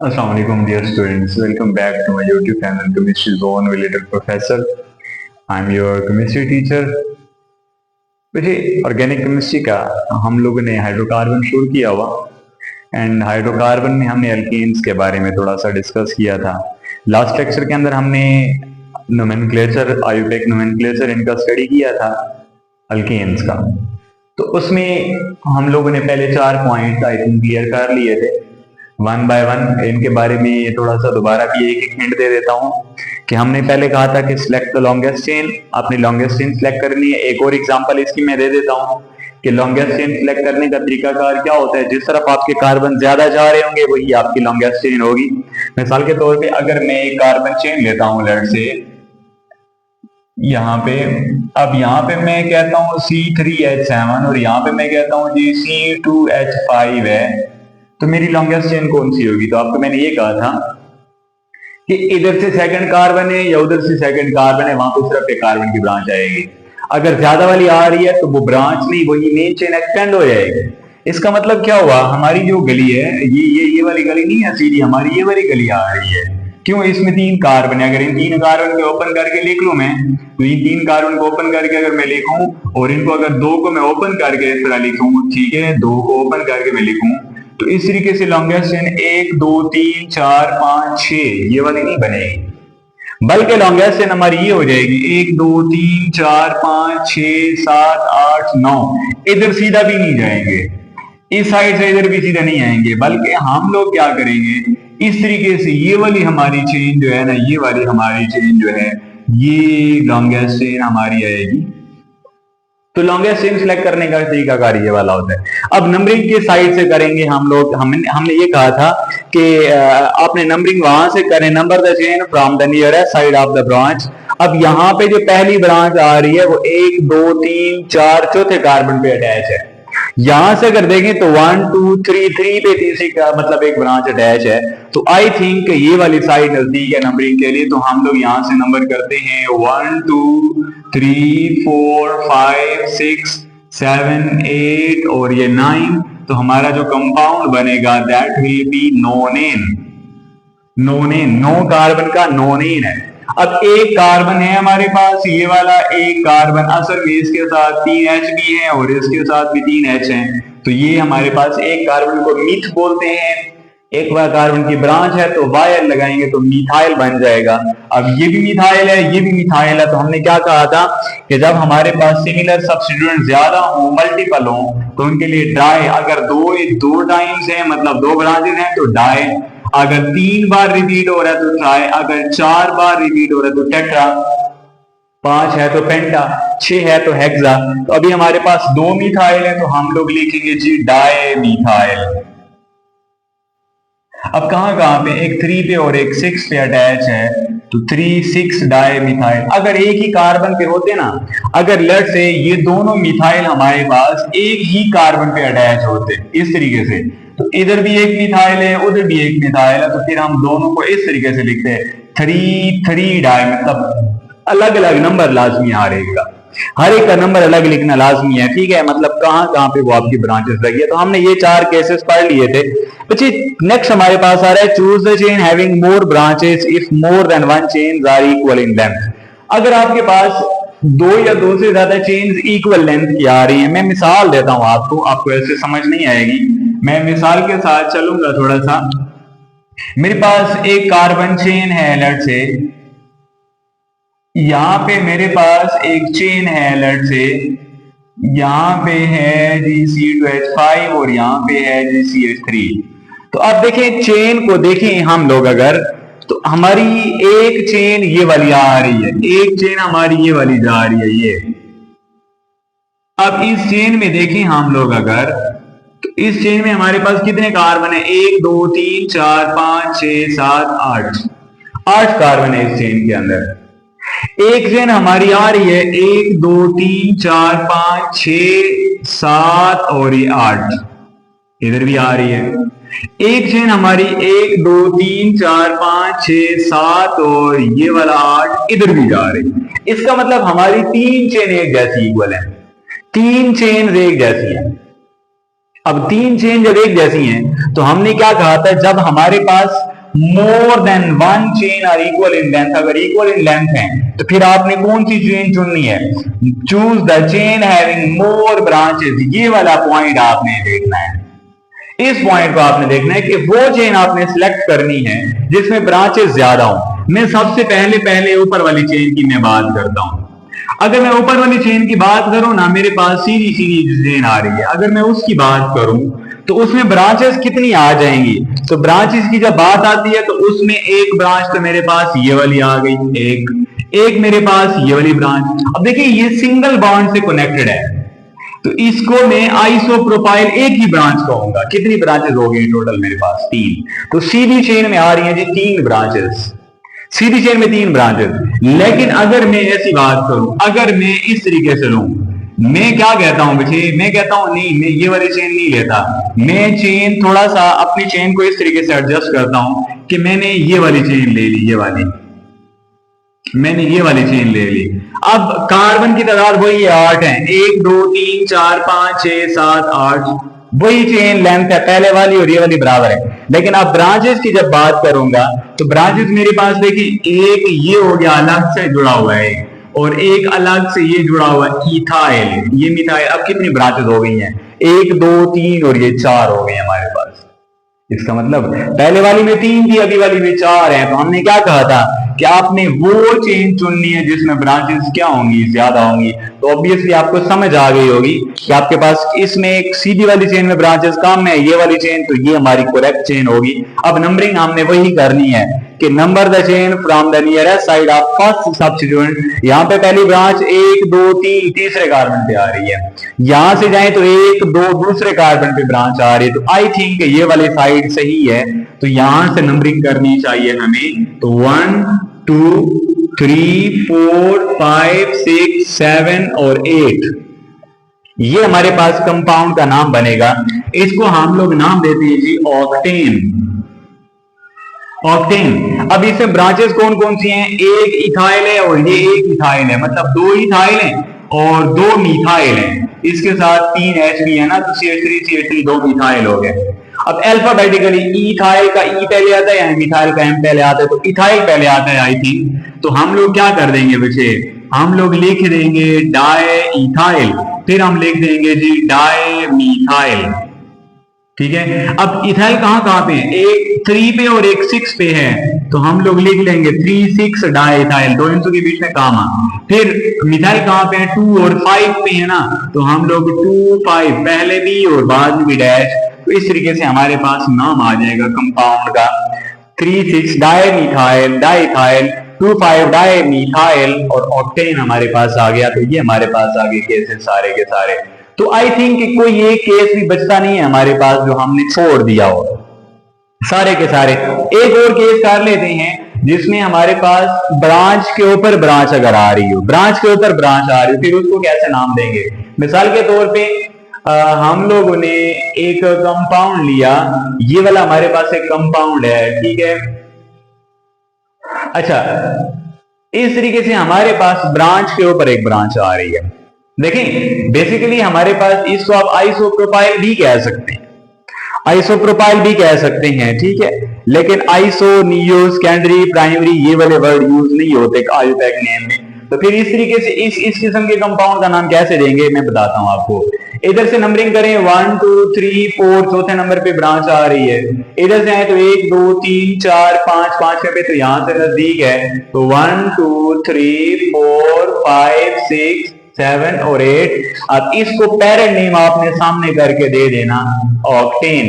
Assalamu alaikum dear students. Welcome back to my YouTube channel Chemistry Zone with Little Professor. I'm your chemistry teacher. देखिए organic chemistry का हम लोगों ने hydrocarbon शुरू किया हुआ एंड हाइड्रोकार्बन में हमने अल्केन्स के बारे में थोड़ा सा डिस्कस किया था। लास्ट लेक्चर के अंदर हमने नोमेनक्लेचर आयुपेक नोमेनक्लेचर इनका स्टडी किया था अल्केन्स का। तो उसमें हम लोगों ने पहले 4 पॉइंट आई थिंक क्लियर कर लिए थे वन बाय वन। इनके बारे में थोड़ा सा दोबारा भी एक एक हिंट दे देता हूँ कि हमने पहले कहा था कि सिलेक्ट द लॉन्गेस्ट चेन, आपने लॉन्गेस्ट चेन सिलेक्ट करनी है। एक और एग्जांपल इसकी मैं दे देता हूँ कि लॉन्गेस्ट चेन सिलेक्ट करने का तरीकाकार क्या होता है। जिस तरफ आपके कार्बन ज्यादा जा रहे होंगे वही आपकी लॉन्गेस्ट चेन होगी। मिसाल के तौर पे अगर मैं एक कार्बन चेन लेता हूँ लेट से यहाँ पे, अब यहाँ पे मैं कहता हूँ C3H7 और यहाँ पे मैं कहता हूँ जी C2H5 है, तो मेरी लॉन्गेस्ट चेन कौन सी होगी? तो आपको मैंने ये कहा था कि इधर से सेकंड कार्बन है या उधर से सेकंड कार्बन है, वहां पे सिर्फ एक कार्बन की ब्रांच आएगी। अगर ज्यादा वाली आ रही है तो वो ब्रांच नहीं, वही मेन चेन एक्सटेंड हो जाएगी। इसका मतलब क्या हुआ, हमारी जो गली है ये वाली गली नहीं है सीधी, हमारी ये वाली गली आ रही है। क्यों? इसमें 3 कार्बन है। अगर इन 3 कार्बन को ओपन करके लिख लू मैं, तो इन 3 कार्बन को ओपन करके अगर मैं लिखूं और इनको अगर 2 को मैं ओपन करके इस तरह लिखूं, ठीक है, 2 को ओपन करके मैं लिखूं, तो इस तरीके से लॉन्गेस्ट चेन 1 2 3 4 5 6 ये वाली नहीं बनेगी, बल्कि लॉन्गेस्ट चेन हमारी ये हो जाएगी 1 2 3 4 5 6 7 8 9। इधर सीधा भी नहीं जाएंगे, इस साइड से इधर भी सीधा नहीं आएंगे, बल्कि हम लोग क्या करेंगे, इस तरीके से ये वाली हमारी चेन जो है ना, ये वाली हमारी चेन जो है, ये लॉन्गेस्ट चेन हमारी आएगी। तो लॉन्गेस्ट चेन सिलेक्ट करने का तरीका कार ये वाला होता है। अब नंबरिंग के साइड से करेंगे हम लोग। हमने ये कहा था कि आपने नंबरिंग वहां से करें, number the chain from the nearest side of the branch. अब यहाँ पे जो पहली ब्रांच आ रही है वो 1 2 3 4 चौथे कार्बन पे अटैच है। यहां से अगर देखें तो 1 2 3 पे तीसरी का मतलब एक ब्रांच अटैच है। तो आई थिंक ये वाली साइड नजदीक है नंबरिंग के लिए, तो हम लोग यहां से नंबर करते हैं 1 2 3 4 5 6 7 8 और ये 9। तो हमारा जो कंपाउंड बनेगा दैट विल बी नोनेन। नोनेन 9 कार्बन का नोनेन है। अब एक कार्बन है हमारे पास ये वाला, एक कार्बन असल में इसके साथ 3H भी है और इसके साथ भी 3H है, तो ये हमारे पास एक कार्बन को मिथ बोलते हैं। एक बार कार्बन की ब्रांच है तो वायर लगाएंगे तो मिथाइल बन जाएगा। अब ये भी मिथाइल है, ये भी मिथाइल है, तो हमने क्या कहा था कि जब हमारे पास सिमिलर सब्स्टिट्यूएंट ज्यादा हो, मल्टीपल हो, तो उनके लिए डाई, अगर दो टाइम्स है मतलब 2 ब्रांचेस हैं तो डाई, अगर 3 बार रिपीट हो रहा है तो ट्राई, अगर 4 बार रिपीट हो रहा है तो टेट्रा, 5 है तो पेंटा, 6 है तो हेक्सा। तो अभी हमारे पास 2 मिथाइल है तो हम लोग लिखेंगे जी डाई मिथाइल। अब कहां कहां पे, एक 3 पे और एक 6 पे अटैच है, तो 3 6 डाई मिथाइल। अगर एक ही कार्बन पे होते ना, अगर लेट से ये दोनों मिथाइल हमारे पास एक ही कार्बन पे अटैच होते इस तरीके से, तो इधर भी एक मिथाइल है उधर भी एक मिथाइल है, तो फिर हम दोनों को इस तरीके से लिखते हैं 3 3 डाई, मतलब अलग अलग नंबर लाजमी आ रहेगा, हर एक का नंबर अलग लिखना लाजमी है, ठीक है। मतलब कहां कहां पे वो आपकी ब्रांचेस लगी है। तो हमने ये 4 केसेस पढ़ लिए थे। बच्चे नेक्स्ट हमारे पास आ रहा है choose the chain having more branches if more than 1 chains are equal in length. अगर आपके पास 2 या 2 से ज्यादा चेन्स इक्वल लेंथ की आ रही है, मैं मिसाल देता हूं आपको ऐसे समझ नहीं आएगी, मैं मिसाल के साथ चलूंगा थोड़ा सा। मेरे पास एक कार्बन चेन है लेट से, यहां पे मेरे पास एक चेन है लेट से, यहां पे है जी C2H5 और यहां पे है जी CH3। तो अब देखें चेन को, देखें हम लोग अगर, तो हमारी एक चेन ये वाली आ रही है, एक चेन हमारी ये वाली जा रही है ये। अब इस चेन में देखें हम लोग अगर, तो इस चेन में हमारे पास कितने कार्बन है, 1 2 3 4 5 6 7 8 कार्बन है इस चेन के अंदर। एक चेन हमारी आ रही है 1 2 3 4 5 6 7 और ये 8 इधर भी आ रही है। एक चेन हमारी 1 2 3 4 5 6 7 और ये वाला 8 इधर भी जा रही है। इसका मतलब हमारी 3 चेन एक जैसी इक्वल है, 3 चेन एक जैसी है। अब तीन चेन जब एक जैसी हैं तो हमने क्या कहा था, जब हमारे पास more than one chain are equal in length, अगर इक्वल इन लेंथ है तो फिर आपने कौन सी चेन चुननी है, choose the chain having more branches. ये वाला पॉइंट आपने देखना है, इस पॉइंट को आपने देखना है कि वो चेन आपने सिलेक्ट करनी है जिसमें ब्रांचेस ज्यादा हो। मैं सबसे पहले ऊपर वाली चेन की मैं बात करता हूं। अगर मैं ऊपर वाली चेन की बात करूं ना, मेरे पास सीधी सीधी चेन आ रही है, अगर मैं उसकी बात करूं तो उसमें ब्रांचेस कितनी आ जाएंगी, तो ब्रांचेस की जब बात आती है तो उसमें एक ब्रांच तो मेरे पास ये वाली आ गई, एक मेरे पास ये वाली ब्रांच। अब देखिए ये सिंगल बॉन्ड से कनेक्टेड है तो इसको मैं आइसोप्रोपाइल एक ही ब्रांच कहूंगा। कितनी ब्रांचेस हो गई टोटल मेरे पास, 3। तो सीधी चेन में आ रही है जी 3 ब्रांचेस, सीधी चेन में 3 ब्रांचेस। लेकिन अगर मैं ऐसी बात करूं, अगर मैं इस तरीके से लूं, मैं क्या कहता हूं बच्चे, मैं कहता हूं नहीं, मैं ये वाली चेन नहीं लेता, मैं चेन थोड़ा सा अपनी चेन को इस तरीके से एडजस्ट करता हूं कि मैंने ये वाली चेन ले ली, ये वाली मैंने ये वाली चेन ले ली। अब कार्बन की तादाद वही 8 है, 1 2 3 4 5 6 7 8, वही चेन लेंथ है पहले वाली और ये वाली बराबर है। लेकिन अब ब्रांचेस की जब बात करूंगा तो ब्रांचेस मेरे पास देखिए, एक ये हो गया अलग से जुड़ा हुआ है और एक अलग से ये जुड़ा हुआ है इथाइल, ये मिथाइल। अब कितनी ब्रांचेस हो गई हैं, 1 2 3 और ये 4 हो गई हमारे पास। इसका मतलब पहले वाली में 3 थी, अभी वाली में 4 है। तो हमने क्या कहा था कि आपने वो चेन चुननी है जिसमें ब्रांचेस क्या होंगी, ज्यादा होंगी। तो ऑब्वियसली आपको समझ आ गई होगी कि आपके पास इसमें एक सीधी वाली चेन में ब्रांचेस कम है, ये वाली चेन, तो ये हमारी करेक्ट चेन होगी। अब नंबरिंग हमने वही करनी है कि number the chain from the nearest side of first substituent. यहां पे पहली ब्रांच 1 2 3 तीसरे कार्बन पे आ रही है, यहां से जाए तो 1 2 दूसरे कार्बन पे ब्रांच आ रही है। तो आई थिंक ये वाली साइड सही है, तो यहां से नंबरिंग करनी चाहिए हमें। तो 1 2 3 4 5 6 7 और 8, ये हमारे पास कंपाउंड का नाम बनेगा। इसको हम लोग नाम देते हैं जी ऑक्टेन। ऑक्टेन। अब इसमें ब्रांचेस कौन कौन सी हैं, एक इथाइल है और ये एक इथाइल है, मतलब 2 इथाइल हैं और 2 मिथाइल हैं। इसके साथ 3 H भी है ना, तो CH3 2 मिथाइल हो गए। अब अल्फाबेटिकली इथाइल का ई पहले आता है या मिथाइल का एम पहले आता है, तो इथाइल पहले आता है आई थिंक। तो हम लोग क्या कर देंगे बच्चे, हम लोग लिख देंगे डाई इथाइल, फिर हम लिख देंगे जी डाई मिथाइल, ठीक है। अब इथाइल कहां कहां पे है, एक 3 पे और एक 6 पे है, तो हम लोग लिख लेंगे 3 6 डाई इथाइल, 2 इंचों के बीच में कामा। फिर मिथाइल कहां पे है, 2 और 5 पे है ना, तो हम लोग 2 5 पहले भी और बाद में भी डैश। तो इस तरीके से हमारे पास नाम आ जाएगा कंपाउंड का 3 6 di methyl di ethyl, 2 5 di methyl और ऑक्टेन हमारे पास आ गया। तो ये हमारे पास आ गए केसेस सारे के सारे। तो आई थिंक कोई एक केस भी बचता नहीं है हमारे पास जो हमने छोड़ दिया हो, सारे के सारे। एक और केस कर लेते हैं जिसमें हमारे पास ब्रांच के ऊपर ब्रांच अगर आ रही हो, ब्रांच के ऊपर ब्रांच आ रही हो, फिर उसको कैसे नाम देंगे। मिसाल के तौर पे हम लोगों ने एक कंपाउंड लिया, ये वाला हमारे पास एक कंपाउंड है, ठीक है। अच्छा, इस तरीके से हमारे पास ब्रांच के ऊपर एक ब्रांच आ रही है। देखें बेसिकली हमारे पास इसको आप आइसोप्रोपाइल भी कह सकते हैं, आइसोप्रोपाइल भी कह सकते हैं, ठीक है। लेकिन आइसो, नियो, सेकेंडरी, प्राइमरी ये वाले वर्ड यूज नहीं होते आयोपैक नेम में। तो फिर इस तरीके से इस किस्म के कंपाउंड का नाम कैसे देंगे मैं बताता हूं आपको। इधर से नंबरिंग करें 1 2 3 4, चौथे नंबर पे ब्रांच आ रही है। इधर से आए तो 1 2 3 4 5, 5 पे तो यहां से नजदीक है, तो 1 2 3 4 5 6 7 और 8। अब इसको पेरेंट नेम आपने सामने करके दे देना ऑक्टेन,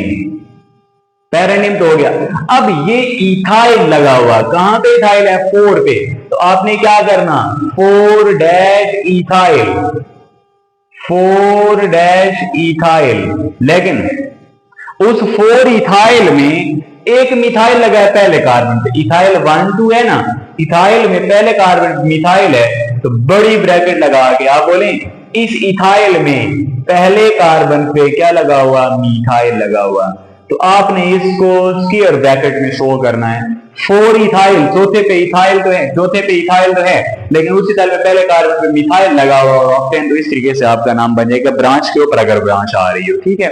पेरेंट नेम तो हो गया। अब ये इथाइल लगा हुआ, कहां पे इथाइल है, 4 पे, तो आपने क्या करना 4 डैश इथाइल, 4 डैश इथाइल। लेकिन उस 4 इथाइल में एक मिथाइल लगा है पहले कार्बन पे, इथाइल 1 2 है ना, इथाइल में पहले कार्बन मिथाइल है, तो बड़ी ब्रैकेट लगा के आप बोले इस इथाइल में पहले कार्बन पे क्या लगा हुआ, मिथाइल लगा हुआ। तो आपने इसको स्क्वायर ब्रैकेट में शो करना है। 4 इथाइल, चौथे पे इथाइल तो है, चौथे पे इथाइल तो है, लेकिन उसी तरह में पहले कार्बन पे मिथाइल लगा हुआ और ऑक्टेन। तो इस तरीके से आपका नाम बन जाएगा ब्रांच के ऊपर अगर ब्रांच आ रही हो, ठीक है।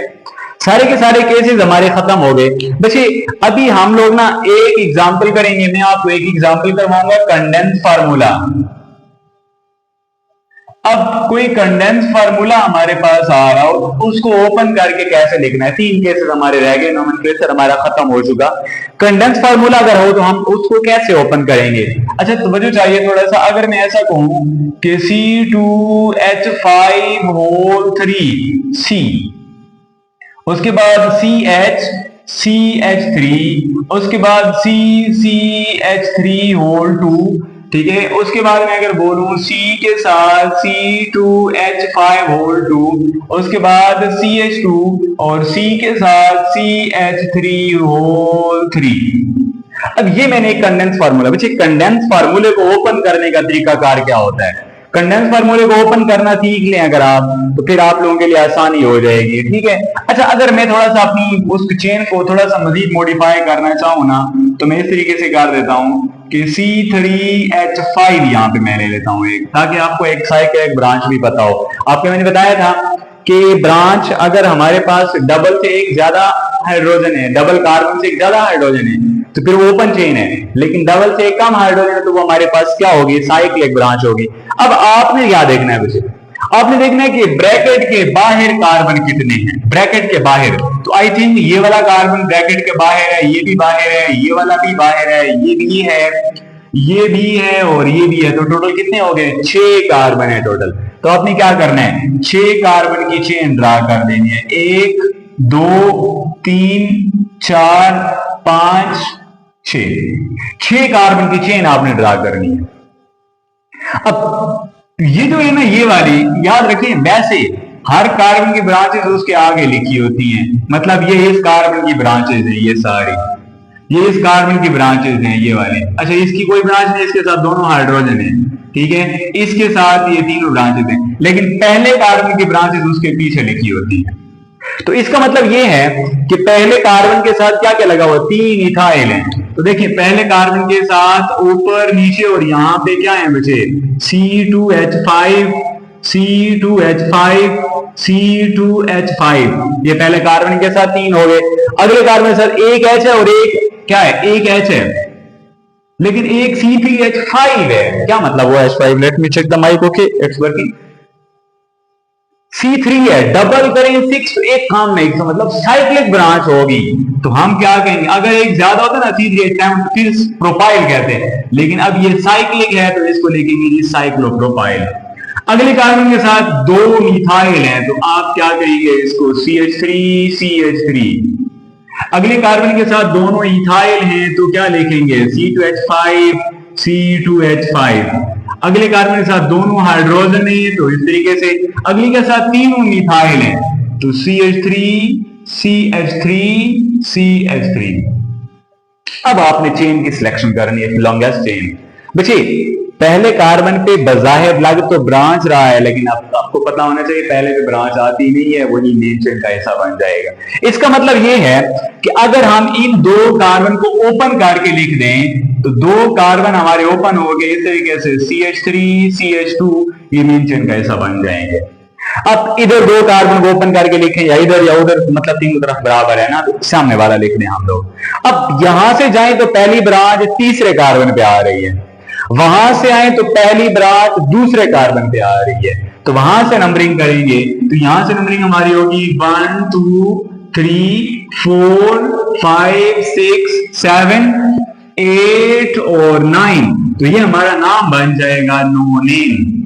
सारे के सारे केसेस हमारे खत्म हो गए। बच्चे अभी हम लोग ना एक एग्जांपल करेंगे, मैं आपको एक एग्जांपल करवाऊंगा कंडेंस फार्मूला। अब कोई कंडेंस फार्मूला हमारे पास आ रहा हो, उसको ओपन करके कैसे लिखना है। तीन केसेस हमारे रह गए, नोमेनक्लेचर हमारा खत्म हो चुका। कंडेंस फार्मूला अगर हो तो हम उसको कैसे ओपन करेंगे। अच्छा तवज्जो चाहिए थोड़ा सा। अगर मैं ऐसा कहूं कि C2H5 होल 3 C, उसके बाद CH3, उसके बाद CH3 होल 2, ठीक है। उसके बाद मैं अगर बोलूं C के साथ C2H5 होल 2, उसके बाद CH2 और C के साथ CH3 होल 3। अब ये मैंने एक कंडेंस फार्मूला, बच्चे कंडेंस फार्मूले को ओपन करने का तरीका कार क्या होता है। कंडेंस फार्मूले को ओपन करना सीख लें अगर आप, तो फिर आप लोगों के लिए आसानी हो जाएगी, ठीक है। अच्छा अगर मैं थोड़ा सा अपनी उस चेन को थोड़ा सा मजीद मॉडिफाई करना चाहूँ ना, तो मैं इस तरीके से कर देता हूँ कि C3H5 यहाँ पे मैं ले लेता हूँ एक, ताकि आपको एक साइकिल एक ब्रांच भी पता हो। आपको मैंने बताया था कि ब्रांच अगर हमारे पास डबल से एक ज्यादा हाइड्रोजन है, डबल कार्बन से एक ज्यादा हाइड्रोजन है, तो फिर वो ओपन चेन है। लेकिन डबल से एक कम हाइड्रोजन है तो वो हमारे पास क्या होगी, साइक्लिक ब्रांच होगी। अब आपने क्या देखना है बच्चे, आपने देखना है कि ब्रैकेट के बाहर कार्बन कितने हैं। ब्रैकेट के बाहर तो आई थिंक ये वाला कार्बन ब्रैकेट के बाहर है, ये भी बाहर है, ये वाला भी बाहर है, ये भी है, ये भी है और ये भी है। तो टोटल कितने हो गए, 6 कार्बन है टोटल। तो आपने क्या करना है, 6 कार्बन की चेन ड्रा कर देनी है। 1 2 3 4 5 6 कार्बन की चेन आपने ड्रा करनी है। अब ये जो है ना, ये वाली याद रखिए, वैसे हर कार्बन की ब्रांचेस उसके आगे लिखी होती हैं। मतलब ये इस कार्बन की ब्रांचेस है, ये सारी ये इस कार्बन की ब्रांचेस हैं ये वाले। अच्छा इसकी कोई ब्रांच नहीं, इसके साथ दोनों हाइड्रोजन है, ठीक है। इसके साथ ये तीनों ब्रांचेस हैं, लेकिन पहले कार्बन की ब्रांचेस उसके पीछे लिखी होती है। तो इसका मतलब ये है कि पहले कार्बन के साथ क्या क्या लगा हुआ, 3 इथाइल है। तो देखिए पहले कार्बन के साथ ऊपर नीचे और यहां पे क्या है बच्चे, C2H5 C2H5 C2H5। ये पहले कार्बन के साथ 3 हो गए। अगले कार्बन के साथ एक H है और एक क्या है, एक H है, लेकिन एक C3H5 है। क्या मतलब वो H5, let me check the mic, okay it's working. C3 है, डबल करें 6 तो एक काम नहीं, तो मतलब साइक्लिक ब्रांच होगी। तो हम क्या कहेंगे, अगर एक ज्यादा होता है ना C3H7 फिर प्रोपाइल कहते हैं, लेकिन अब ये साइक्लिक है तो इसको लिखेंगे जी साइक्लोप्रोपाइल। अगले कार्बन के साथ 2 मिथाइल है, तो आप क्या कहेंगे इसको, CH3 CH3। अगले कार्बन के साथ दोनों इथाइल हैं तो क्या लिखेंगे, C2H5 C2H5। अगले कार्बन के साथ दोनों हाइड्रोजन है तो इस तरीके से। अगले के साथ तीनों मिथाइल हैं तो CH3 CH3 CH3। अब आपने चेन की सिलेक्शन करनी है, लॉन्गेस्ट चेन। बच्चे पहले कार्बन पे बजाहिर लग तो ब्रांच रहा है, लेकिन अब आपको पता होना चाहिए पहले पे ब्रांच आती नहीं है, वही मेन चेन का हिस्सा बन जाएगा। इसका मतलब ये है कि अगर हम इन 2 कार्बन को ओपन करके लिख दें तो 2 कार्बन हमारे ओपन हो गए इस तरीके से, CH3 CH2, ये मेन चेन का हिस्सा बन जाएंगे। अब इधर 2 कार्बन को ओपन करके लिखें या इधर या उधर, मतलब तीनों तरफ बराबर है ना, तो सामने वाला लिख दें हम लोग। अब यहां से जाएं तो पहली ब्रांच तीसरे कार्बन पे आ रही है, वहां से आए तो पहली ब्रांच दूसरे कार्बन पे आ रही है, तो वहां से नंबरिंग करेंगे तो यहां से नंबरिंग हमारी होगी 1 2 3 4 5 6 7 8 और 9। तो ये हमारा नाम बन जाएगा नोनेन।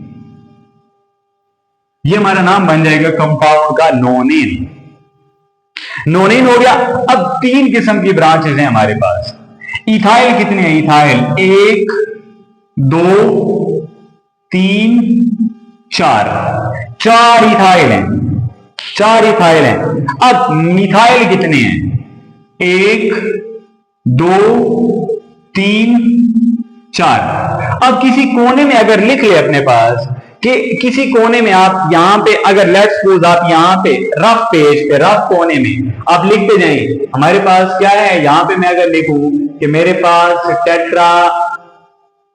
ये हमारा नाम बन जाएगा कंपाउंड का नोनेन। नोनेन हो गया। अब 3 किस्म की ब्रांचेस हैं हमारे पास। इथाइल कितने हैं, इथाइल 1 2 3 4, 4 इथाइल हैं, 4 इथाइल हैं। अब मिथाइल कितने हैं, 1 2 3 4। अब किसी कोने में अगर लिख ले अपने पास कि किसी कोने में आप यहां पे अगर लेट्स सपोज आप यहां पे रफ पेज पे रफ कोने में आप लिखते जाएं, हमारे पास क्या है, यहां पे मैं अगर लिखूं कि मेरे पास टेट्रा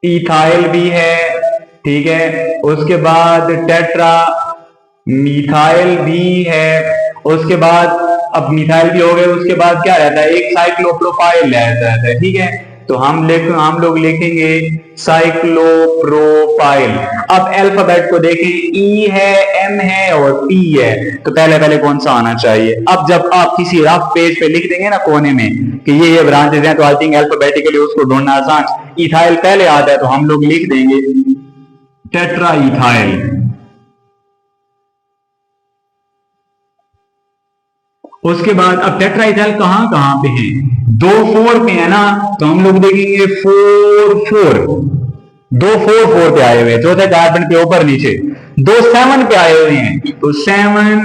इथाइल भी है, ठीक है, उसके बाद टेट्रा मिथाइल भी है, उसके बाद अब मिथाइल भी हो गए, उसके बाद क्या रहता है, एक साइक्लोप्रोपाइल रहता है, ठीक है। तो हम लोग लिखेंगे साइक्लोप्रोपाइल। अब अल्फाबेट को देखें, ई है, एम है और पी है, तो पहले कौन सा आना चाहिए। अब जब आप किसी रफ पेज पे लिख देंगे ना कोने में कि ये ब्रांचेस हैं, तो आई थिंक अल्फाबेटिकली उसको ढूंढना आसान। इथाइल पहले आता है तो हम लोग लिख देंगे टेट्रा इथाइल। उसके बाद अब टेट्राइथाइल कहां कहां पे है, 2 4 पे है ना, तो हम लोग देखेंगे 4 4, 2 4 4 पे आए हुए हैं, चौथे कार्बन पे ऊपर नीचे। 2 7 पे आए हुए हैं, तो 7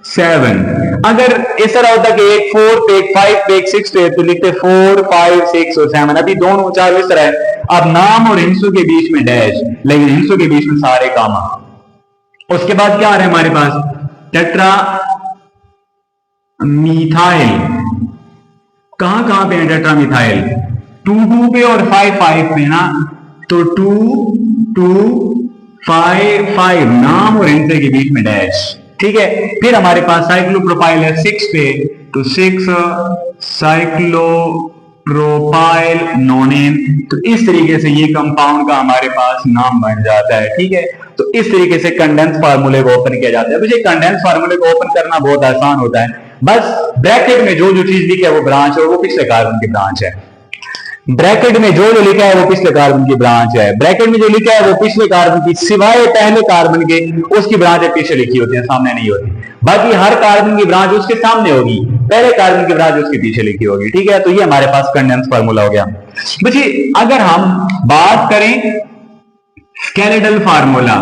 7। अगर इस तरह होता कि एक 4 पे, एक 5 पे, एक 6 पे, तो लिखते 4 5 6 और 7। अभी दोनों चार इस तरह है। अब नाम और हिंसों के बीच में डैश, लेकिन हिंसों के बीच में सारे कामा। उसके बाद क्या आ रहा है हमारे पास, टेट्रा मिथाइल। कहां कहां पे है टेट्रा मिथाइल, 2 2 पे और 5 5 पे ना, तो 2 2 5 5, नाम और हिंसे के बीच में डैश, ठीक है। फिर हमारे पास साइक्लोप्रोपाइल है 6 पे, तो 6 साइक्लोप्रोपाइल नोनेन। तो इस तरीके से ये कंपाउंड का हमारे पास नाम बन जाता है, ठीक है। तो इस तरीके से कंडेंस फार्मूले को ओपन किया जाता है। मुझे कंडेंस फार्मूले को ओपन करना बहुत आसान होता है, बस ब्रैकेट में जो जो चीज लिखी है वो ब्रांच है, वो पिछले कार्बन की ब्रांच है। ब्रैकेट में जो जो लिखा है वो पिछले कार्बन की ब्रांच है। ब्रैकेट में जो लिखा है वो पिछले कार्बन की, सिवाय पहले कार्बन के, उसकी ब्रांच पीछे लिखी होती है, सामने नहीं होती। बाकी हर कार्बन की ब्रांच उसके सामने होगी, पहले कार्बन की ब्रांच उसके पीछे लिखी होगी, ठीक है। तो ये हमारे पास कंडेंस फार्मूला हो गया। बच्चे अगर हम बात करें स्केलेटल फार्मूला,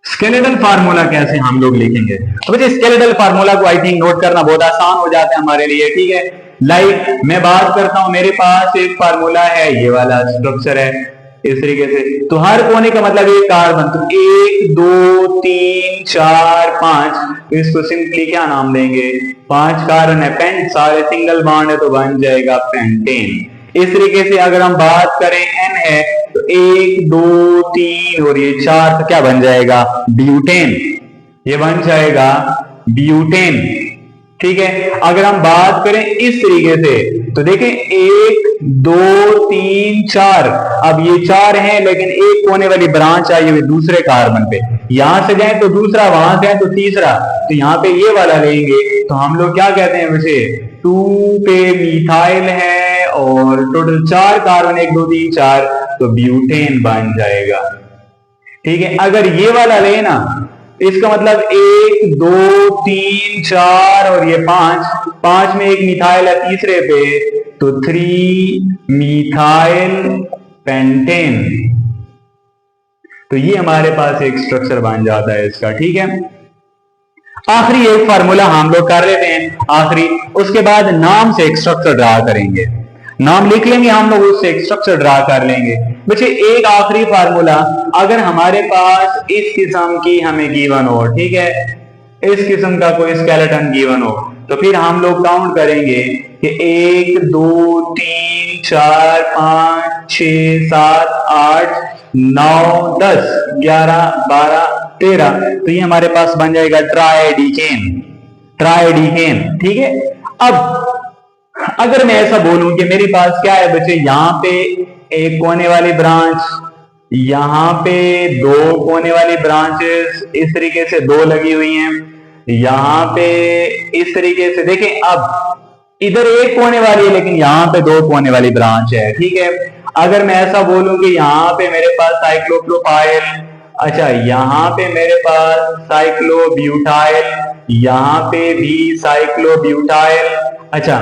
स्केलेटल फार्मूला कैसे हम लोग लिखेंगे, तो बच्चे स्केलेटल फार्मूला को आई थिंक नोट करना बहुत आसान हो जाता है हमारे लिए, ठीक है। लाइक मैं बात करता हूं, मेरे पास एक फार्मूला है, ये वाला स्ट्रक्चर है इस तरीके से। तो हर कोने का मतलब एक कार्बन, तो 1 2 3 4 5, तो इसको सिंपली क्या नाम देंगे, 5 कार्बन है, पेंट, सारे सिंगल बॉन्ड है, तो बन जाएगा पेंटेन। इस तरीके से अगर हम बात करें एन है, तो 1 2 3 और ये 4, तो क्या बन जाएगा, ब्यूटेन, ये बन जाएगा ब्यूटेन, ठीक है। अगर हम बात करें इस तरीके से, तो देखें 1 2 3 4, अब ये 4 हैं, लेकिन एक कोने वाली ब्रांच आई हुई दूसरे कार्बन पे, यहां से जाए तो दूसरा, वहां से तो तीसरा, तो यहां पे ये वाला लेंगे, तो हम लोग क्या कहते हैं वैसे, 2 पे मिथाइल है और टोटल 4 कार्बन, 1 2 3 4, तो ब्यूटेन बन जाएगा, ठीक है। अगर ये वाला लेना, इसका मतलब 1 2 3 4 और ये 5 में एक मिथाइल है तीसरे पे, तो 3 मिथाइल पेंटेन। तो ये हमारे पास एक स्ट्रक्चर बन जाता है इसका, ठीक है। आखिरी एक फार्मूला हम लोग कर लेते हैं आखिरी, उसके बाद नाम से एक स्ट्रक्चर ड्रा करेंगे, नाम लिख लेंगे हम लोग, उससे एक स्ट्रक्चर ड्रा कर लेंगे। बच्चे एक आखिरी फार्मूला, अगर हमारे पास इस किस्म की हमें गिवन हो, ठीक है, इस किस्म का कोई स्केलेटन गिवन हो, तो फिर हम लोग काउंट करेंगे कि 1 2 3 4 5 6 7 8 9 10 11 12 13, तो ये हमारे पास बन जाएगा ट्राइडिकेन, ट्राइडिकेन, ठीक है। अब अगर मैं ऐसा बोलूं कि मेरे पास क्या है बच्चे, यहां पे एक कोने वाली ब्रांच, यहां पे 2 कोने वाली ब्रांचेस इस तरीके से 2 लगी हुई हैं, यहां पे इस तरीके से, देखें अब इधर एक कोने वाली है लेकिन यहां पे 2 कोने वाली ब्रांच है, ठीक है। अगर मैं ऐसा बोलूं कि यहां पे मेरे पास साइक्लोप्रोपाइल, अच्छा यहां पे मेरे पास साइक्लोब्यूटाइल, यहां पे भी साइक्लोब्यूटाइल, अच्छा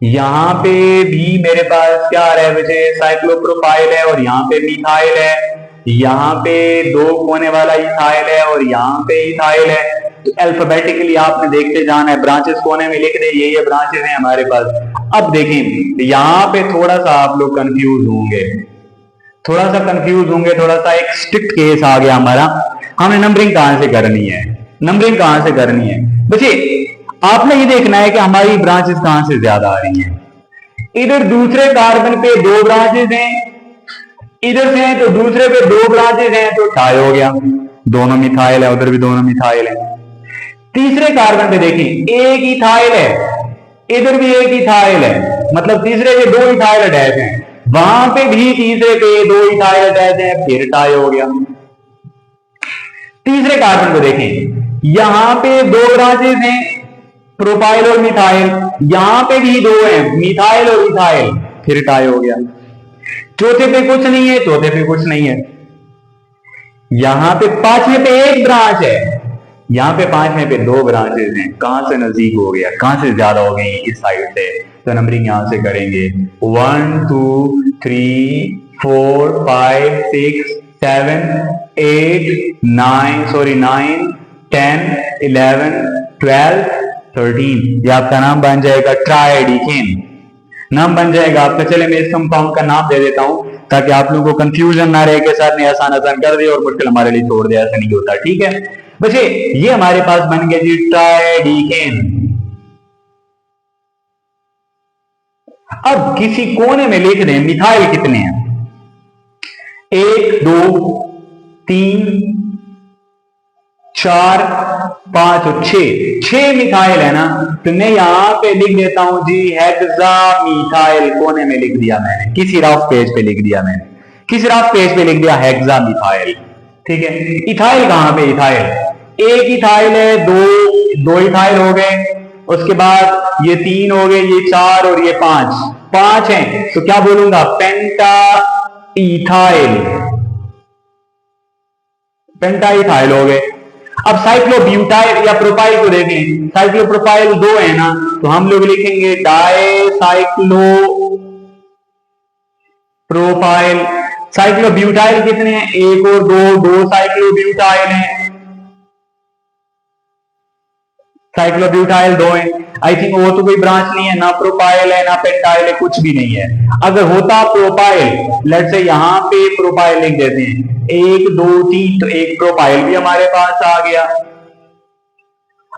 यहां पे भी मेरे पास क्या आ रहा है मुझे, साइक्लोप्रोपाइल है और यहाँ पे मिथाइल है, यहाँ पे 2 कोने वाला इथाइल है और यहाँ पे इथाइल है। तो अल्फाबेटिकली आपने देखते जाना है, ब्रांचेस कोने में लिख दे, ये ब्रांचेस हैं हमारे पास। अब देखें यहाँ पे थोड़ा सा आप लोग कंफ्यूज होंगे, थोड़ा सा कंफ्यूज होंगे, थोड़ा सा एक स्ट्रिक्ट केस आ गया हमारा। हमें नंबरिंग कहां से करनी है, नंबरिंग कहां से करनी है बच्चे, आपने ये देखना है कि हमारी ब्रांचेस कहां से ज्यादा आ रही हैं। इधर दूसरे कार्बन पे 2 ब्रांचेस हैं, इधर से हैं तो दूसरे पे दो ब्रांचेस हैं तो टाई हो गया, दोनों मिथाइल है, उधर भी दोनों मिथाइल है। तीसरे कार्बन पे देखिए एक इथाइल है, इधर भी एक इथाइल है, मतलब तीसरे पे दो इथाइल अटैच हैं, वहां पे भी तीसरे पे दो इथाइल अटैच हैं, फिर टाई हो गया। तीसरे कार्बन को देखें, यहां पे दो ब्रांचेस हैं, प्रोपाइल और मिथाइल, यहां पे भी दो हैं, मिथाइल और इथाइल, फिर टाई हो गया। चौथे पे कुछ नहीं है, चौथे पे कुछ नहीं है, यहां पे पांचवें पे एक ब्रांच है, यहां पे पांचवें पे दो ब्रांचेस हैं, कहां से नजदीक हो गया, कहां से ज्यादा हो गई इस साइड से, तो नंबरिंग यहां से करेंगे 1 2 3 4 5 6 7 8 9 10 11 12 13, ये आपका नाम बन जाएगा ट्राइडिकेन, नाम बन जाएगा आपका। चले मैं इस कंपाउंड का नाम दे देता हूं ताकि आप लोगों को कंफ्यूजन ना रहे कि सर ने आसान आसान कर दिया और मुश्किल हमारे लिए छोड़ दिया, ऐसा नहीं होता, ठीक है बच्चे। ये हमारे पास बन गया जी ट्राइडिकेन। अब किसी कोने में लिख दें मिथाइल कितने हैं, 1 2 3 4 5 और 6 मिथाइल है ना, तो मैं यहां पे लिख देता हूं जी हेक्सा मिथाइल, कोने में लिख दिया मैंने, किसी रफ पेज पे लिख दिया मैंने, किसी रफ पेज पे लिख दिया हेक्सा मिथाइल, ठीक है। इथाइल कहां पे, इथाइल एक इथाइल है, दो इथाइल हो गए, उसके बाद ये 3 हो गए, ये 4 और ये 5 हैं, तो क्या बोलूंगा पेंटा इथाइल, पेंटा इथाइल हो गए। अब साइक्लोब्यूटाइल या प्रोपाइल को देखें, साइक्लोप्रोपाइल 2 है ना, तो हम लोग लिखेंगे डाई साइक्लो प्रोपाइल। साइक्लोब्यूटाइल कितने हैं, 1 और 2 साइक्लोब्यूटाइल हैं, साइक्लोब्यूटाइल 2 है। आई थिंक वो तो कोई ब्रांच नहीं है, ना प्रोपाइल है ना पेंटाइल है, कुछ भी नहीं है। अगर होता प्रोपाइल, लेट्स से यहां पे प्रोपाइल लिख देते हैं 1 2 3, तो एक प्रोपाइल भी हमारे पास आ गया।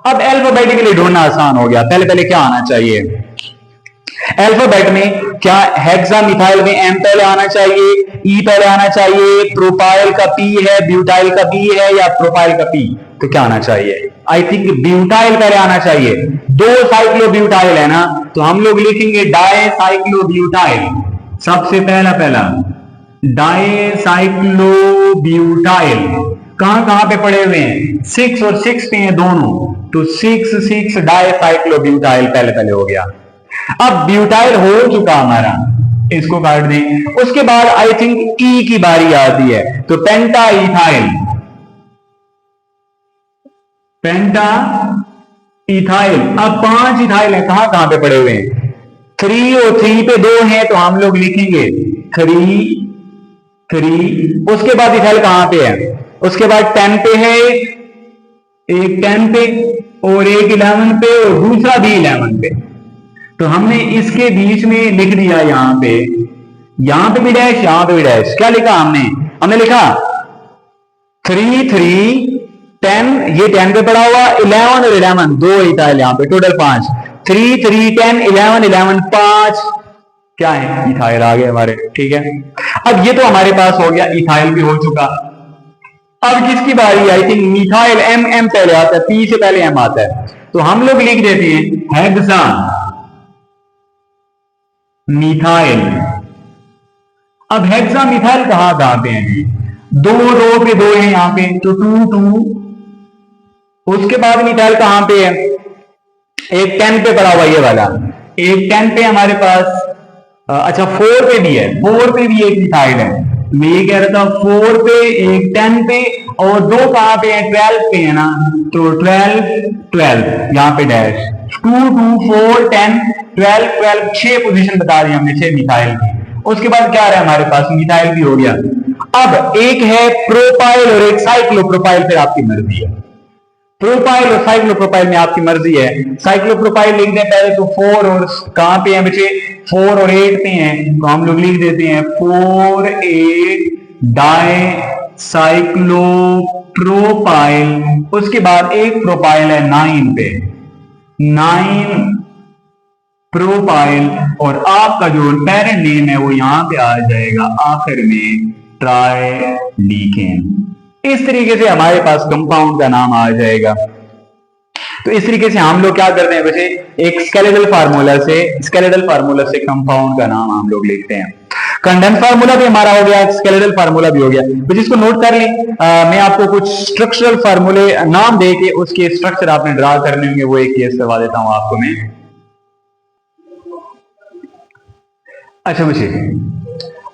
अब अल्फाबेटिकली ढूंढना आसान हो गया, पहले पहले क्या आना चाहिए, अल्फाबेट में क्या हेक्सा मिथाइल में एम पहले आना चाहिए, ई पहले आना चाहिए, प्रोपाइल का पी है, ब्यूटाइल का बी है, या प्रोपाइल का पी, तो क्या आना चाहिए, आई थिंक ब्यूटाइल पहले आना चाहिए। 2 साइक्लोब्यूटाइल है ना, तो हम लोग लिखेंगे डाई साइक्लोब्यूटाइल, सबसे पहला डाई साइक्लोब्यूटाइल। कहां कहां पे पड़े हुए हैं, 6 और 6 पे हैं दोनों, तो 6 डाई साइक्लोब्यूटाइल पहले हो गया। अब ब्यूटाइल हो चुका हमारा, इसको काट दें। उसके बाद आई थिंक ई की बारी आती है, तो पेंटा इथाइल, पेंटा इथाइल। अब 5 इथाइल है, कहां कहां पे पड़े हुए हैं, 3 और 3 पे 2 हैं, तो हम लोग लिखेंगे 3। उसके बाद इथाइल कहां पे है, उसके बाद 10 पे है, एक 10 पे और एक 11 पे और दूसरा भी 11 पे, तो हमने इसके बीच में लिख दिया यहां पे भी डैश, यहां पे भी डैश। क्या लिखा हमने लिखा 3 3 10, ये 10 पे पड़ा हुआ, 11 और 11 दो इथाइल यहां पे, टोटल 5, 3 3 10 11 11 5 क्या है, इथाइल आ गए हमारे, ठीक है। अब ये तो हमारे पास हो गया, इथाइल भी हो चुका। अब किसकी बारी, आई थिंक मिथाइल, एम पहले आता है, पी से पहले एम आता है, तो हम लोग लिख देते हैं हेक्सा मिथाइल। अब हेक्सा मिथाइल कहां पे हैं, 2 पे 2 है यहां पे, तो 2 2। उसके बाद मिथाइल कहां पे है, एक 10 पे पड़ा हुआ ये वाला, एक 10 पे हमारे पास, अच्छा 4 पे भी है, 4 पे भी एक मिथाइल है, मैं ये कह रहा था 4 पे एक 10 पे और 2 कहां पे है, 12 पे है ना, तो 12 यहां पे डैश, 2 2 4 10 12 6 पोजीशन बता दी हमने, 6 मिथाइल की। उसके बाद क्या रहा हमारे पास, मिथाइल भी हो गया। अब एक है प्रोपाइल और एक साइक्लोप्रोपाइल, फिर आपकी मर्जी है, प्रोपाइल और साइक्लोप्रोपाइल में आपकी मर्जी है। साइक्लोप्रोपाइल लिख दें पहले तो 4 और कहां पे हैं बच्चे, 4 और 8 पे हैं, तो हम लोग लिख देते हैं 4 8 डाई साइक्लोप्रोपाइल। उसके बाद एक प्रोपाइल है 9 पे, 9 प्रोपाइल, और आपका जो पेरेंट नेम है वो यहां पे आ जाएगा आखिर में ट्राइलीकेन। इस तरीके से हमारे पास कंपाउंड का नाम आ जाएगा। तो इस तरीके से हम लोग क्या करते हैं बच्चे, एक स्केलेटल फार्मूला से कंपाउंड का नाम हम लोग लिखते हैं। कंडेंस फार्मूला भी हमारा हो गया, स्केलेटल फार्मूला भी हो गया। तो जिसको नोट कर लें, मैं आपको कुछ स्ट्रक्चरल फार्मूले नाम दे के उसके स्ट्रक्चर आपने ड्रा करने होंगे, वो एक केस करवा देता हूं आपको मैं। अच्छा बच्चे,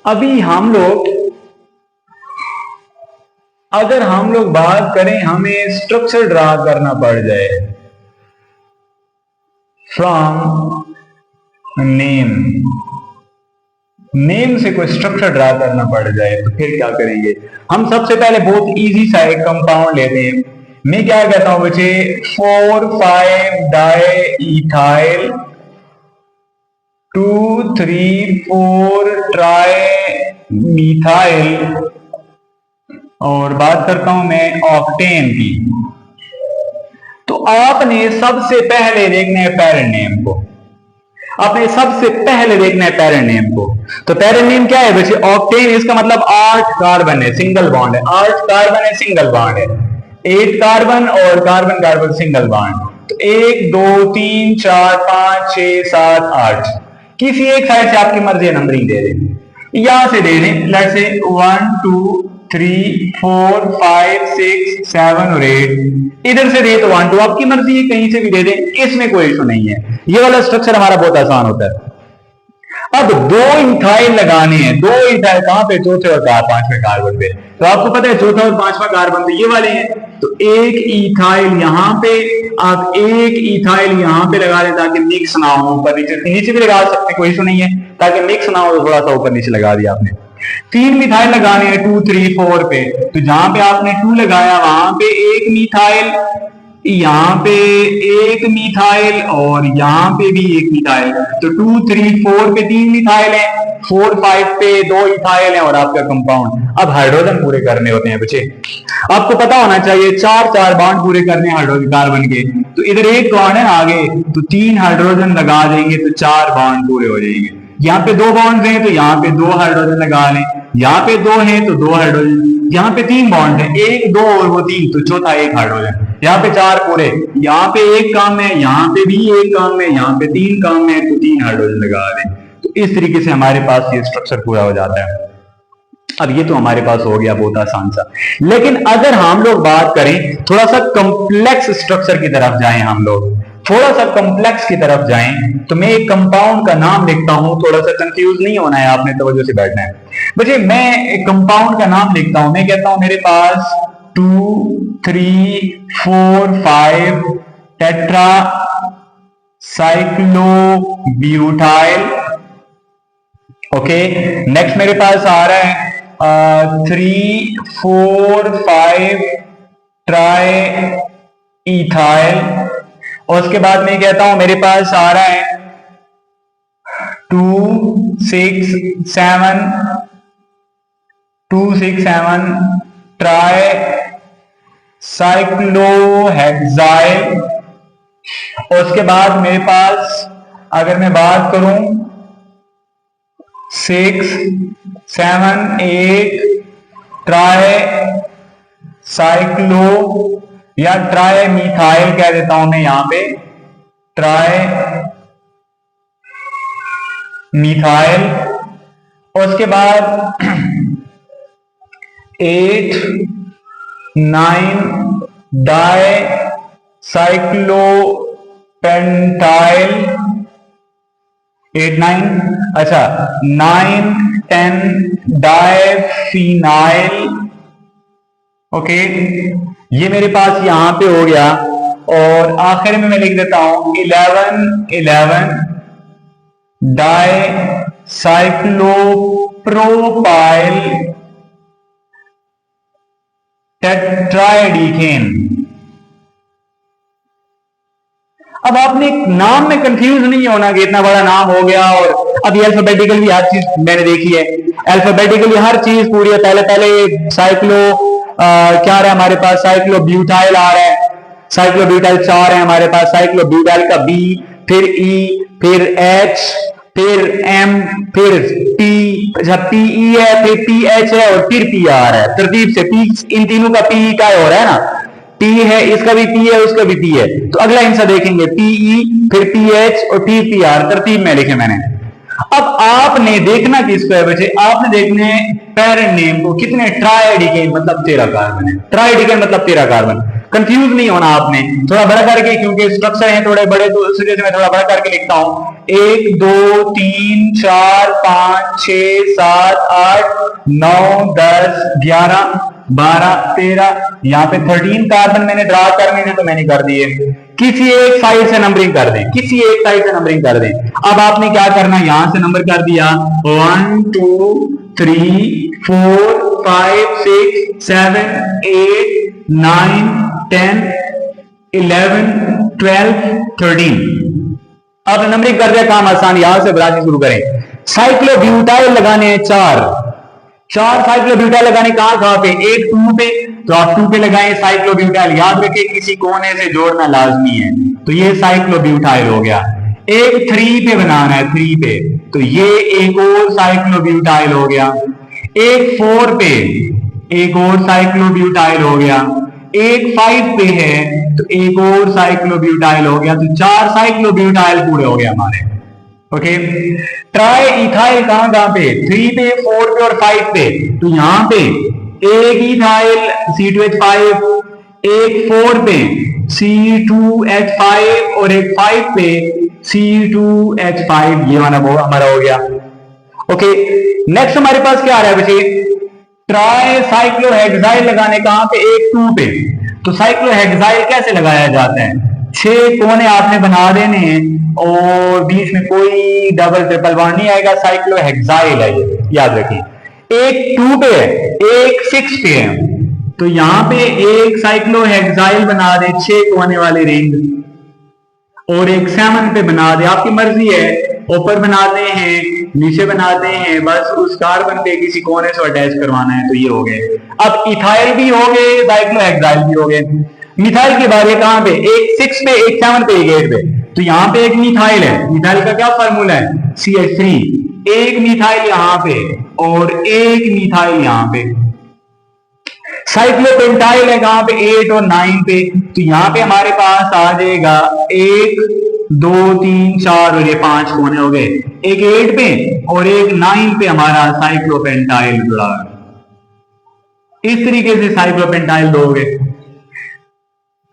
अभी अगर हम लोग बात करें, हमें स्ट्रक्चर ड्रा करना पड़ जाए फ्रॉम नेम से कोई स्ट्रक्चर ड्रा करना पड़ जाए, तो फिर क्या करेंगे? हम सबसे पहले बहुत इजी सा एक कंपाउंड लेते हैं। मैं क्या कहता हूं बच्चे, 4,5 डाई 2,3,4 ट्राई मिथाइल, और बात करता हूं मैं ऑक्टेन की। तो आपने सबसे पहले देखना है पेरेंट नेम को, आपने सबसे पहले देखना है पेरेंट नेम को। तो पेरेंट नेम क्या है बच्चे? ऑक्टेन। इसका मतलब 8 कार्बन है, सिंगल बॉन्ड है। 8 कार्बन है, सिंगल बॉन्ड है। 8 कार्बन और कार्बन कार्बन सिंगल बॉन्ड। तो 1 2 3 4 5 6 7 8, किसी एक साइड से आपकी मर्जी नंबरिंग दे दें, यहां से दे दें। लेट्स से 1 2 3 4 5 6 7 और 8, इधर से दे तो 1 2, आपकी मर्जी है, कहीं से भी दे दें, इसमें कोई इशू नहीं है। ये वाला स्ट्रक्चर हमारा बहुत आसान होता है। अब 2 इथाइल लगाने हैं। 2 इथाइल कहां पे? चौथे और पांचवें कार्बन पे। तो आपको पता है चौथा और पांचवा कार्बन तो ये वाले हैं। तो एक इथाइल यहां पे, आप एक इथाइल यहां पे लगा दें ताकि मिक्स ना हो। ऊपर नीचे भी लगा सकते हैं, कोई इशू नहीं है, ताकि मिक्स ना हो। तो थोड़ा सा ऊपर नीचे लगा दिया आपने। 3 मिथाइल लगाने हैं 2 3 4 पे। तो जहां पे आपने 2 लगाया वहां पे एक मिथाइल, यहां पे एक मिथाइल, और यहां पे भी एक मिथाइल। तो 2 3 4 पे 3 मिथाइल है, 4 5 पे 2 इथाइल है, और आपका कंपाउंड। अब हाइड्रोजन पूरे करने होते हैं बच्चे, आपको पता होना चाहिए 4 बॉन्ड पूरे करने हैं हाइड्रोजन कार्बन के। तो इधर एक बॉन्ड है आगे, तो 3 हाइड्रोजन लगा देंगे तो 4 बॉन्ड पूरे हो जाएंगे। यहाँ पे 2 बॉन्ड हैं तो यहाँ पे 2 हाइड्रोजन लगा लें, यहाँ पे 2 हैं तो 2 हाइड्रोजन, यहाँ पे 3 बॉन्ड है, 1 2 और वो 3, तो चौथा 1 हाइड्रोजन, यहाँ पे 4 पूरे, यहाँ पे 1 काम है, यहाँ पे भी 1 काम है, यहाँ पे 3 काम है, तो 3 हाइड्रोजन लगा दें। तो इस तरीके से हमारे पास ये स्ट्रक्चर पूरा हो जाता है। अब ये तो हमारे पास हो गया बहुत आसान सा। लेकिन अगर हम लोग बात करें थोड़ा सा कॉम्प्लेक्स स्ट्रक्चर की तरफ जाएं, हम लोग थोड़ा सा कॉम्प्लेक्स की तरफ जाएं, तो मैं एक कंपाउंड का नाम लिखता हूं। थोड़ा सा कंफ्यूज नहीं होना है, आपने तवज्जो से बैठना है बच्चे। मैं एक कंपाउंड का नाम लिखता हूं, मैं कहता हूं मेरे पास 2 3 4 5 टेट्रा साइक्लोब्यूटाइल। ओके, नेक्स्ट मेरे पास आ रहा है 3 4 5 ट्राई इथाइल, और उसके बाद मैं कहता हूं मेरे पास आ रहा है 2 6 7 ट्राई साइक्लोहेक्साइल, और उसके बाद मेरे पास अगर मैं बात करूं 6 7 8 ट्राई साइक्लो या ट्राई मिथाइल कह देता हूं मैं यहां पे, ट्राई मिथाइल, और उसके बाद 8 9 डाई साइक्लोपेंटाइल, 8 9, अच्छा 9 10 डाइफिनाइल। ओके, ये मेरे पास यहां पे हो गया, और आखिर में मैं लिख देता हूं 11 डाई साइक्लोप्रोपाइल टेट्राइडिकेन। अब आपने नाम में कंफ्यूज नहीं होना कि इतना बड़ा नाम हो गया, और अभी अल्फाबेटिकल भी हर चीज मैंने देखी है, अल्फाबेटिकली हर चीज पूरी है। पहले साइक्लो क्या रहा है हमारे पास, साइक्लोब्यूटाइल आ रहा है, साइक्लोब्यूटाइल 4 है हमारे पास, साइक्लोब्यूटाइल का बी फिर ई, फिर एच, फिर एम, फिर टी, जब पी ई है, फिर पी एच है और फिर पी आर है। तरतीब से पी, इन तीनों का पी का हो रहा है ना, पी है, इसका भी पी है, उसका भी पी है। तो अगला हिस्सा देखेंगे पीई, फिर पी एच और फिर पी आर, तरतीब में लिखे मैंने। अब आपने देखना किसको है बच्चे, आपने देखने पेरेंट नेम को। कितने ट्राइडिकेन मतलब 13 कार्बन है, ट्राइडिकेन मतलब 13 कार्बन। कंफ्यूज नहीं होना आपने, थोड़ा बड़ा करके, क्योंकि स्ट्रक्चर है थोड़े बड़े, तो उस वजह से मैं थोड़ा बड़ा करके लिखता हूं। 1 2 3 4 5 6 7 8 9 10 11 12 13, यहाँ पे 13 कार्बन मैंने ड्रा करने थे तो मैंने कर दिए। किसी एक साइड से नंबरिंग कर दें, किसी एक साइड से नंबरिंग कर दें। अब आपने क्या करना, यहां से नंबर कर दिया 1 2 3 4 5 6 7 8 9 10 11 12 13। अब नंबरिंग कर दिया, काम आसान। यहां से ब्रांचिंग शुरू करें। साइक्लोब्यूटाइल लगाने हैं 4 साइक्लोब्यूटाइल लगाने कहां पे, एक 2 पे, तो आप 2 पे लगाएं साइक्लोब्यूटाइल। याद रखें किसी कोने से जोड़ना लाजमी है, तो ये साइक्लोब्यूटाइल हो गया। एक 3 पे बनाना है, 3 पे, तो ये एक और साइक्लोब्यूटाइल हो गया। एक 4 पे एक और साइक्लोब्यूटाइल हो गया। एक 5 पे है तो एक और साइक्लोब्यूटाइल हो गया। तो 4 साइक्लोब्यूटाइल पूरे हो गए हमारे। ओके, ट्राई इथाइल कहां पे, 3 पे, 4 पे और 5 पे, तो यहां पे एक इथाइल C2H5, एक 4 पे C2H5 और एक 5 पे C2H5, ये वाला हमारा हो गया। ओके, नेक्स्ट हमारे पास क्या आ रहा है बच्चे, ट्राई साइक्लोहेक्साइल लगाने कहां पे, एक 2 पे, तो साइक्लोहेक्साइल कैसे लगाया जाता है, 6 कोने आपने बना देने हैं और बीच में कोई डबल ट्रिपल बॉन्ड नहीं आएगा। साइक्लोहेक्साइल है ये, याद रखिए। एक 2 पे है, एक 6 पे है, तो यहां पे एक साइक्लोहेक्साइल बना दे 6 कोने वाली रिंग, और एक 7 पे बना दे, आपकी मर्जी है, ऊपर बनाते हैं नीचे बनाते हैं, बस उस कार्बन पे किसी कोने से अटैच करवाना है। तो ये हो गए। अब इथाइल भी हो गए, साइक्लोहेक्साइल भी हो गए। मिथाइल के बाद कहां पे, एक 6 पे, एक 7 पे, एक 8 पे, तो यहां पे एक मिथाइल है। मिथाइल का क्या फार्मूला है, CH3। एक मिथाइल यहां पे और एक मिथाइल यहां पे। साइक्लोपेंटाइल है कहां पे, 8 और 9 पे, तो यहां पे हमारे पास आ जाएगा 1 2 3 4 और ये 5 कोने हो गए। एक 8 पे और एक 9 पे हमारा साइक्लोपेंटाइल जुड़ा। इस तरीके से साइक्लोपेंटाइल दोगे।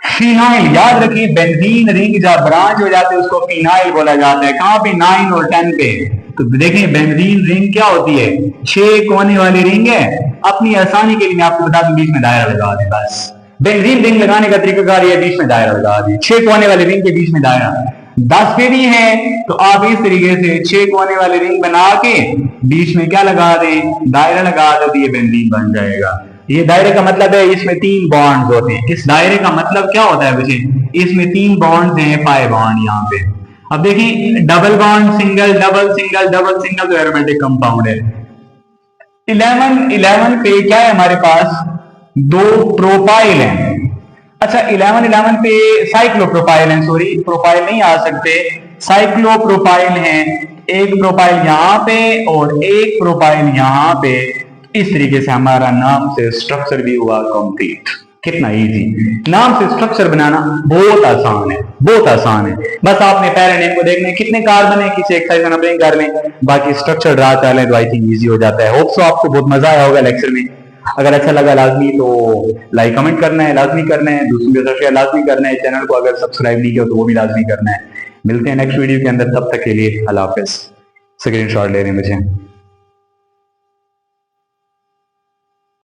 फिनाइल, याद रखिए बेंजीन रिंग जब ब्रांच हो जाते हैं उसको फिनाइल बोला जाता है। कहां पे, 9 और 10 पे। तो देखें बेंजीन रिंग क्या होती है, 6 कोने वाली रिंग है। अपनी आसानी के लिए मैं आपको बता दूं, बीच में दायरा लगा दें बस। बेंजीन रिंग लगाने का तरीकाकार ये, बीच में दायरा लगा दी, 6 कोने वाली रिंग के बीच में दायरा। 10 पे भी है तो आप इस तरीके से 6 कोने वाली रिंग बना के बीच में क्या लगा दें, दायरा लगा दो, तो ये बेंजीन बन जाएगा। ये दायरे का मतलब है इसमें 3 बॉन्ड्स होते हैं। इस दायरे का मतलब क्या होता है बच्चे, इसमें 3 बॉन्ड्स हैं, पाई बॉन्ड यहाँ पे। अब देखिए double bond, single, double single, double single, तो एरोमेटिक कंपाउंड है। 11 पे क्या है हमारे पास, 2 प्रोपाइल हैं। अच्छा 11 पे साइक्लोप्रोपाइल हैं, सॉरी प्रोपाइल नहीं आ सकते, साइक्लोप्रोपाइल हैं। एक प्रोपाइल यहां पे और एक प्रोपाइल यहां पे। इस तरीके से हमारा नाम से स्ट्रक्चर भी हुआ कंप्लीट। कितना इजी, नाम से स्ट्रक्चर बनाना बहुत आसान है, बहुत आसान है। बस आपने पेरेंट नेम को देखना है, कितने कार्बन है, किसी एक साइड का नंबरिंग कर लें, बाकी स्ट्रक्चर ड्रा कर लें, तो आई थिंक इजी हो जाता है। होप सो आपको बहुत मजा आया होगा लेक्चर में। अगर अच्छा लगा लाजमी तो लाइक कमेंट करना है, लाजमी करना है, दूसरों के साथ शेयर लाजमी करना है। चैनल को अगर सब्सक्राइब नहीं किया तो वो भी लाजमी करना है। मिलते हैं नेक्स्ट वीडियो के अंदर, तब तक के लिए अल्लाह हाफिज। स्क्रीन शॉट ले रहे हैं मुझे।